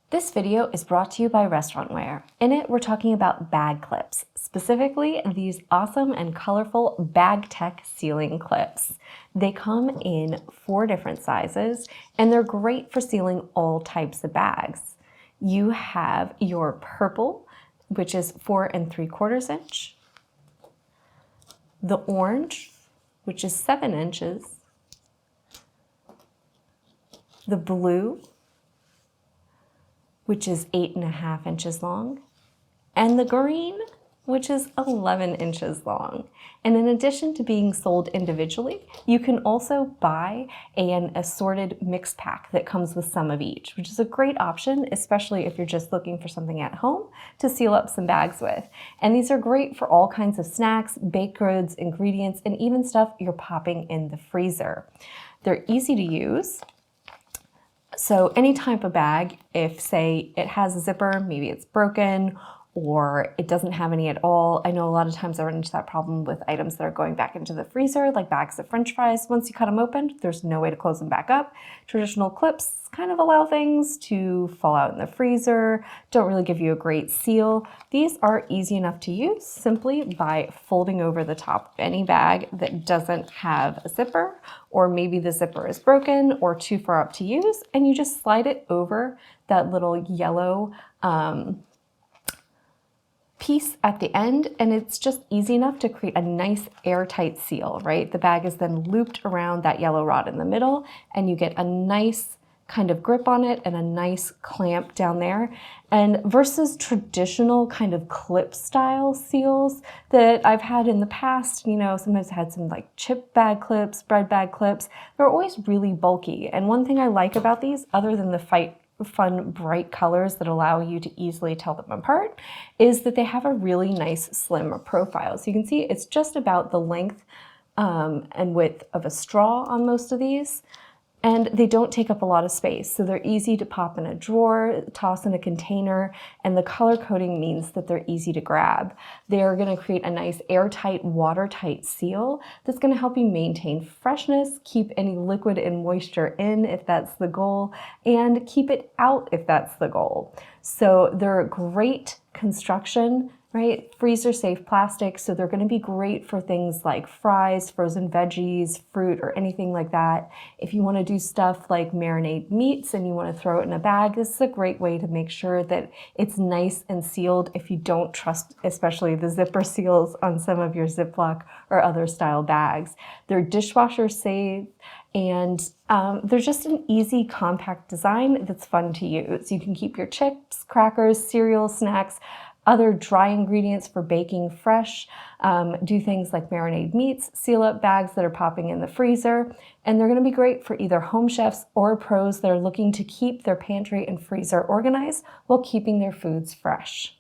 This video is brought to you by Restaurantware. In it, we're talking about bag clips, specifically these awesome and colorful bag tech sealing clips. They come in 4 different sizes, and they're great for sealing all types of bags. You have your purple, which is 4 3/4 inch, the orange, which is 7 inches, the blue, which is 8.5 inches long, and the green, which is 11 inches long. And in addition to being sold individually, you can also buy an assorted mix pack that comes with some of each, which is a great option, especially if you're just looking for something at home to seal up some bags with. And these are great for all kinds of snacks, baked goods, ingredients, and even stuff you're popping in the freezer. They're easy to use. So any type of bag, if say it has a zipper, maybe it's broken or it doesn't have any at all. I know a lot of times I run into that problem with items that are going back into the freezer, like bags of French fries. Once you cut them open, there's no way to close them back up. Traditional clips kind of allow things to fall out in the freezer, don't really give you a great seal. These are easy enough to use simply by folding over the top of any bag that doesn't have a zipper, or maybe the zipper is broken or too far up to use, and you just slide it over that little yellow piece at the end, and it's just easy enough to create a nice airtight seal, right? The bag is then looped around that yellow rod in the middle, and you get a nice kind of grip on it and a nice clamp down there. And versus traditional kind of clip style seals that I've had in the past, sometimes I had some like chip bag clips, bread bag clips, they're always really bulky. And one thing I like about these, other than the fun bright colors that allow you to easily tell them apart, is that they have a really nice slim profile. So you can see it's just about the length and width of a straw on most of these, and they don't take up a lot of space. So they're easy to pop in a drawer, toss in a container, and the color coding means that they're easy to grab. They're gonna create a nice airtight, watertight seal that's gonna help you maintain freshness, keep any liquid and moisture in if that's the goal, and keep it out if that's the goal. So they're great construction, right? Freezer safe plastic, so they're gonna be great for things like fries, frozen veggies, fruit, or anything like that. If you wanna do stuff like marinate meats and you wanna throw it in a bag, this is a great way to make sure that it's nice and sealed if you don't trust, especially the zipper seals on some of your Ziploc or other style bags. They're dishwasher safe, and they're just an easy, compact design that's fun to use. You can keep your chips, crackers, cereal, snacks, other dry ingredients for baking fresh, do things like marinate meats, seal up bags that are popping in the freezer, and they're gonna be great for either home chefs or pros that are looking to keep their pantry and freezer organized while keeping their foods fresh.